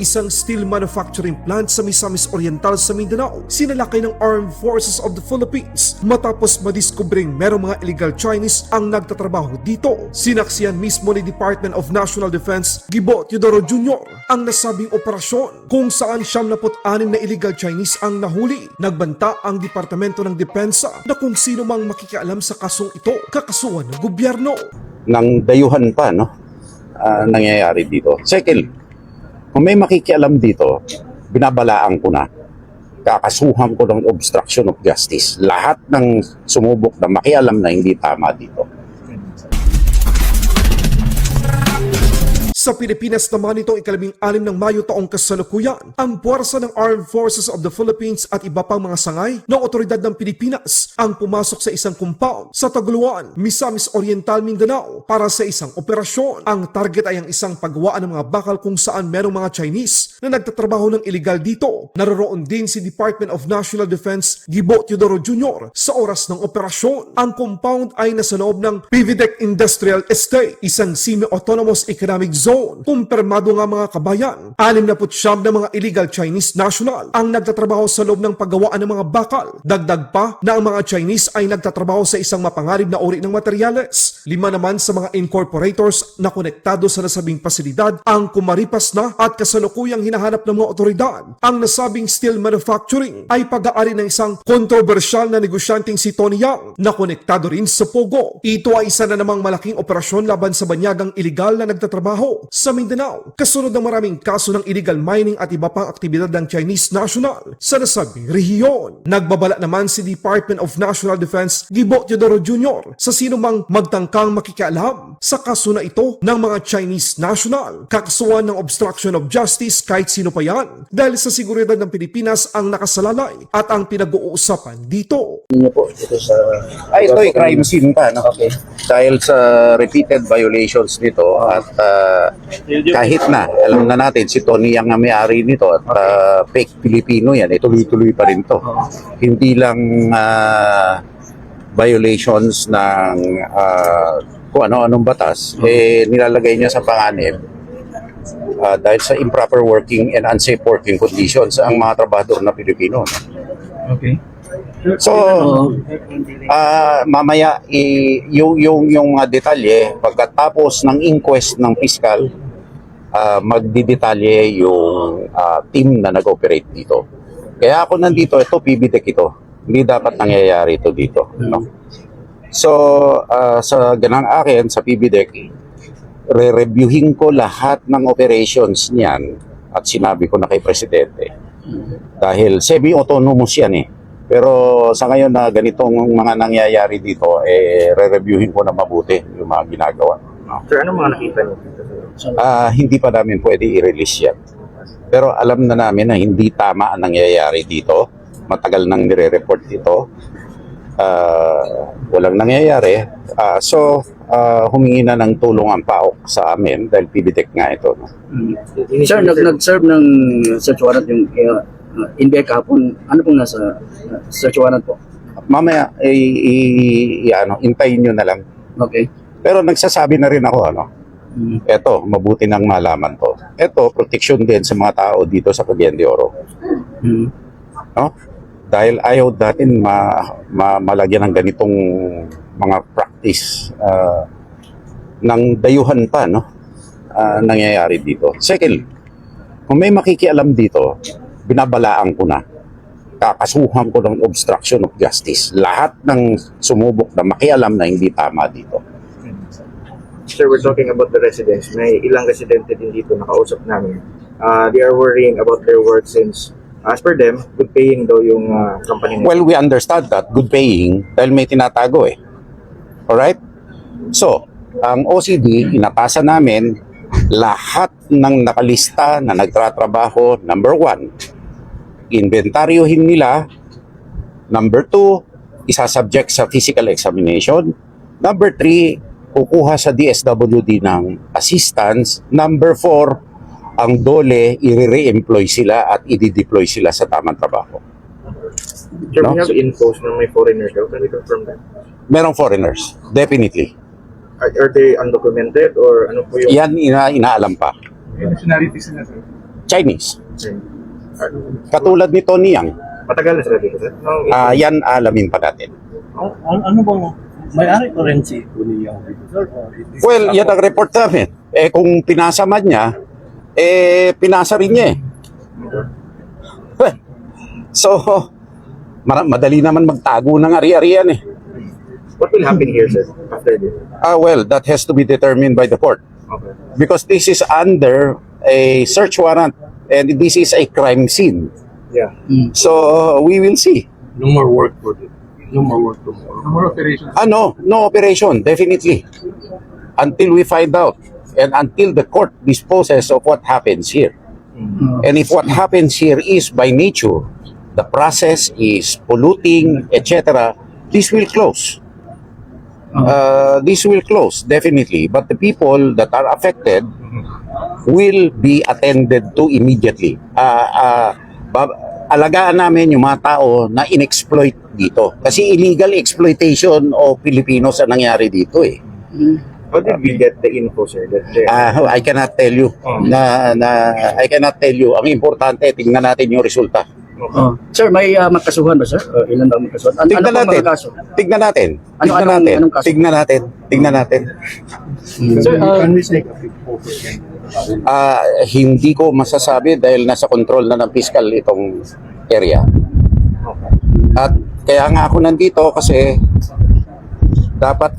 Isang steel manufacturing plant sa Misamis Oriental sa Mindanao, sinalakay ng Armed Forces of the Philippines matapos madiskubring merong mga illegal Chinese ang nagtatrabaho dito. Sinaksiyan mismo ni Department of National Defense Gibo Teodoro Jr. ang nasabing operasyon kung saan 76 na illegal Chinese ang nahuli. Nagbanta ang Departamento ng Depensa na kung sino mang makikialam sa kasong ito, kakasuhan ng gobyerno. Ng dayuhan pa, no? Nangyayari dito. Second, kung may makikialam dito, binabalaan ko na, kakasuhan ko ng obstruction of justice. Lahat ng sumubok na makialam na hindi tama dito. Sa Pilipinas naman itong ika-16 ng Mayo taong kasalukuyan, ang puwersa ng Armed Forces of the Philippines at iba pang mga sangay ng otoridad ng Pilipinas ang pumasok sa isang compound sa Taguluan, Misamis Oriental, Mindanao para sa isang operasyon. Ang target ay ang isang paggawaan ng mga bakal kung saan merong mga Chinese na nagtatrabaho ng illegal dito. Naroroon din si Department of National Defense Gibo Teodoro Jr. sa oras ng operasyon. Ang compound ay nasa loob ng PVDEC Industrial Estate, isang semi-autonomous economic zone. Kumpirmado nga mga kabayan, 69 na mga illegal Chinese national ang nagtatrabaho sa loob ng paggawaan ng mga bakal. Dagdag pa na ang mga Chinese ay nagtatrabaho sa isang mapanganib na uri ng materyales. 5 naman sa mga incorporators na konektado sa nasabing pasilidad ang kumaripas na at kasalukuyang hinahanap ng mga otoridad. Ang nasabing steel manufacturing ay pag-aari ng isang kontrobersyal na negosyanteng si Tony Yang na konektado rin sa Pogo. Ito ay isa na namang malaking operasyon laban sa banyagang illegal na nagtatrabaho sa Mindanao, kasunod ng maraming kaso ng illegal mining at iba pang aktibidad ng Chinese national sa nasabing rehiyon. Nagbabala naman si Department of National Defense Gibo Teodoro Jr. sa sino mang magtangkang makikialam sa kaso na ito ng mga Chinese national. Kakasuhan ng obstruction of justice kahit sino pa yan dahil sa seguridad ng Pilipinas ang nakasalalay at ang pinag-uusapan dito. Ito'y crime scene pa, no? Okay. Dahil sa repeated violations nito at kahit na, alam na natin, si Tony Yang ang may-ari nito at fake Pilipino yan, tuloy-tuloy pa rin to. Hindi lang violations ng kung ano-anong batas, nilalagay niya sa panganib dahil sa improper working and unsafe working conditions ang mga trabahador na Pilipino. Okay. So, mamaya yung detalye pagkatapos ng inquest ng piskal, magdidetalye yung team na nag-operate dito. Kaya ako nandito, ito PVDEC ito. Hindi dapat nangyayari ito dito, no? So, sa ganang akin sa PVDEC, re-reviewin ko lahat ng operations niyan at sinabi ko na kay Presidente. Dahil semi-autonomous yan eh. Pero sa ngayon na ganitong mga nangyayari dito, re-reviewin ko na mabuti yung mga ginagawa. Sir, ano mga nakita niyo dito? Hindi pa namin pwede i-release yan. Pero alam na namin na hindi tama ang nangyayari dito. Matagal nang nire-report dito. Walang nangyayari. So, humingi na ng tulong ang PAOK sa amin dahil PVDEC nga ito. No? Sir, nag-serve ng search warrant yung India kahapon. Ano pong nasa search warrant po? Mamaya, intayin nyo na lang. Okay. Pero nagsasabi na rin ako, eto, mabuti nang malaman to. Eto, protection din sa mga tao dito sa Cagayan de Oro. No? Dahil ayaw natin malagyan ng ganitong mga practice ng dayuhan pa, no? Nangyayari dito. Second, kung may makikialam dito, binabalaan ko na, kakasuhan ko ng obstruction of justice. Lahat ng sumubok na makialam na hindi tama dito. Sir, we're talking about the residents. May ilang residente din dito nakausap namin. They are worrying about their work since, as per them, good paying daw yung company nila. Well, we understand that. Good paying dahil may tinatago eh. Alright? So, ang OCD, inapasa namin lahat ng nakalista na nagtatrabaho, number 1, inventaryohin nila. Number 2, isasubject sa physical examination. Number 3, kukuha sa DSWD ng assistance. Number 4, ang DOLE, i-re-employ sila at i-deploy sila sa tamang trabaho. Sir, No? we have infos na may foreigners daw. Can we confirm that? Merong foreigners, definitely. Are they undocumented or ano po yung... Yan inaalam pa. Nationality sila, sir. Chinese. Ah, Katulad ni Tony Yang. Matagal na sila dito, sir? Yan alamin pa natin. Ano bang may-ari ko rin si Tony Yang dito, sir? Or it is- Well, yan ang report namin. Kung pinasa man niya, pinasa rin niya eh. Well, so, madali naman magtago ng ari-arian eh. What will happen here, sir, after this? Well, that has to be determined by the court. Okay. Because this is under a search warrant and this is a crime scene. Yeah. So, we will see. No more work for it. No more work tomorrow. No more operations. No operation, definitely. Until we find out and until the court disposes of what happens here. And if what happens here is by nature, the process is polluting, etc., this will close. This will close, definitely. But the people that are affected will be attended to immediately. Alagaan namin yung mga tao na inexploit dito. Kasi illegal exploitation o Pilipinos ang nangyari dito eh. How did we get the info, sir? That they I cannot tell you. I cannot tell you. Ang importante, tingnan natin yung resulta. Sir, may magkasuhan ba, sir? Ilan ba ang magkasuhan? Tignan ano pong natin. mga kaso? Tignan natin. Anong kaso? Tignan natin. Tignan natin. Sir, can we take a quick photo again? Hindi ko masasabi dahil nasa control na ng fiscal itong area. At kaya nga ako nandito kasi dapat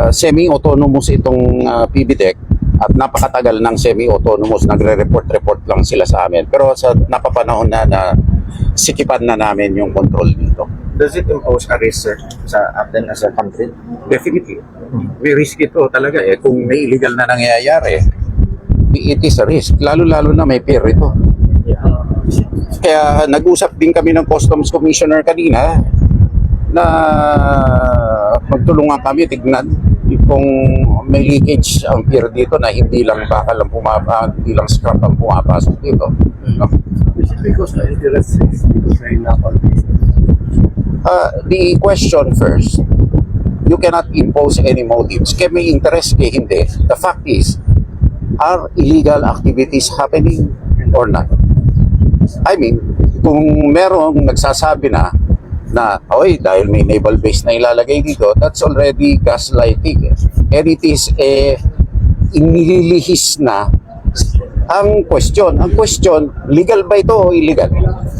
semi-autonomous itong PBDEC at napakatagal ng semi-autonomous, nagre-report lang sila sa amin. Pero sa napapanahon na sikipan na namin yung control dito. Does it impose a risk, sir, sa atin as a country? Definitely. May risk ito talaga eh. Kung may illegal na nangyayari, it is a risk. Lalo-lalo na may peer ito. Yeah. Kaya nag-usap din kami ng Customs Commissioner kanina na magtulungan kami, tignan kung may leakage ang pier dito na hindi lang bakal ang hindi lang scrap ang pumapasok dito. No? Is it because the interest is because may napal The question first, you cannot impose any motives. Kaya may interest, kaya hindi. The fact is, are illegal activities happening or not? I mean, kung merong nagsasabi na oy, dahil may naval base na ilalagay dito, that's already gaslighting. And it is inililihis na ang question. Ang question, legal ba ito o illegal?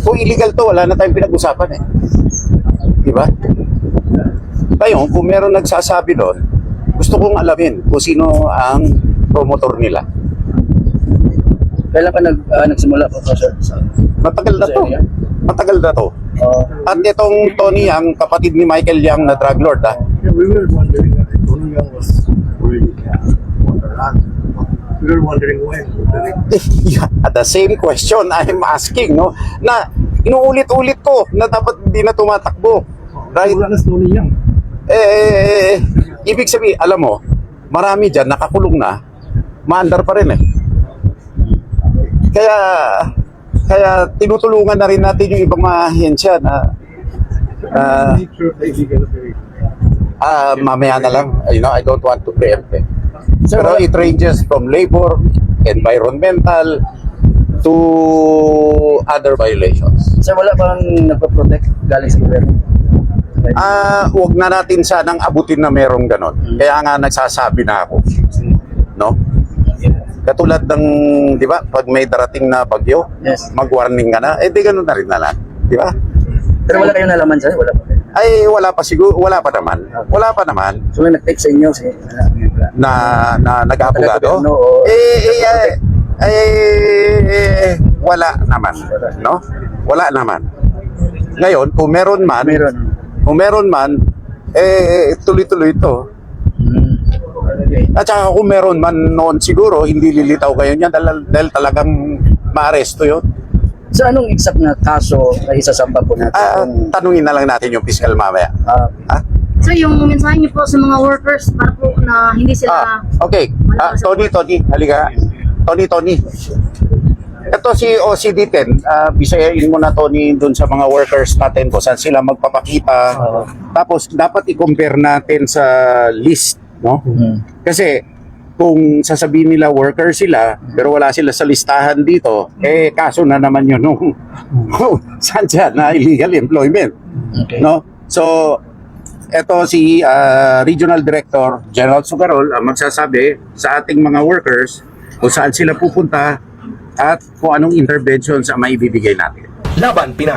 Kung illegal to, wala na tayong pinag-usapan eh. Diba? Ngayon, kung meron nagsasabi doon, gusto kong alamin kung sino ang promotor nila. Kailan ka nagsimula po, sir? Matagal na to. Matagal na to. At itong Tony Yang, kapatid ni Michael Yang na drug lord, Yeah, we were wondering that Tony Yang was already capped on the run. We were wondering when. At the same question I'm asking, no, na inuulit-ulit ko na dapat hindi na tumatakbo. Right? Wala na si Tony Yang. Ibig sabihin, alam mo, marami dyan nakakulong na, maandar pa rin eh. Kaya tinutulungan na rin natin yung ibang mga ahensya na Nature of the illegal operation. mamaya na lang. You know, I don't want to preempt eh. Sir, Pero it ranges from labor, environmental, to other violations. Sir, wala bang nagpa-protect galing sa gobyerno? Huwag na natin sanang abutin na merong ganon. Kaya nga nagsasabi na ako. No? Katulad ng, di ba, pag may darating na bagyo, Yes. mag-warning ka na, di ganun na rin na lang. Di ba? Pero wala kayong nalaman, sir? Wala pa kayo. Ay, wala pa siguro, wala pa naman. Wala pa naman So, may nag-text sa inyo, na nag-abogado. Taga-gobyerno o- Wala naman. No? Wala naman. Ngayon, kung meron man, tuloy-tuloy ito. Okay. At saka kung meron man noon siguro, hindi lilitaw kayo niya dahil talagang maaresto yun. So, anong exact na kaso na isasamba po natin? Tanungin na lang natin yung fiscal mamaya. So yung mensahe niyo po sa mga workers para po na hindi sila Okay. Tony, halika. Tony. Ito si OCD10. Bisayain mo na, Tony, dun sa mga workers natin kung saan sila magpapakita. Tapos dapat i-compare natin sa list, no? Kasi kung sasabihin nila worker sila, pero wala sila sa listahan dito, kaso na naman yun nung saan dyan na illegal employment. Okay. No? So, eto si Regional Director General Sugarol ang magsasabi sa ating mga workers kung saan sila pupunta at kung anong interventions ang maibibigay natin. Laban Pinas.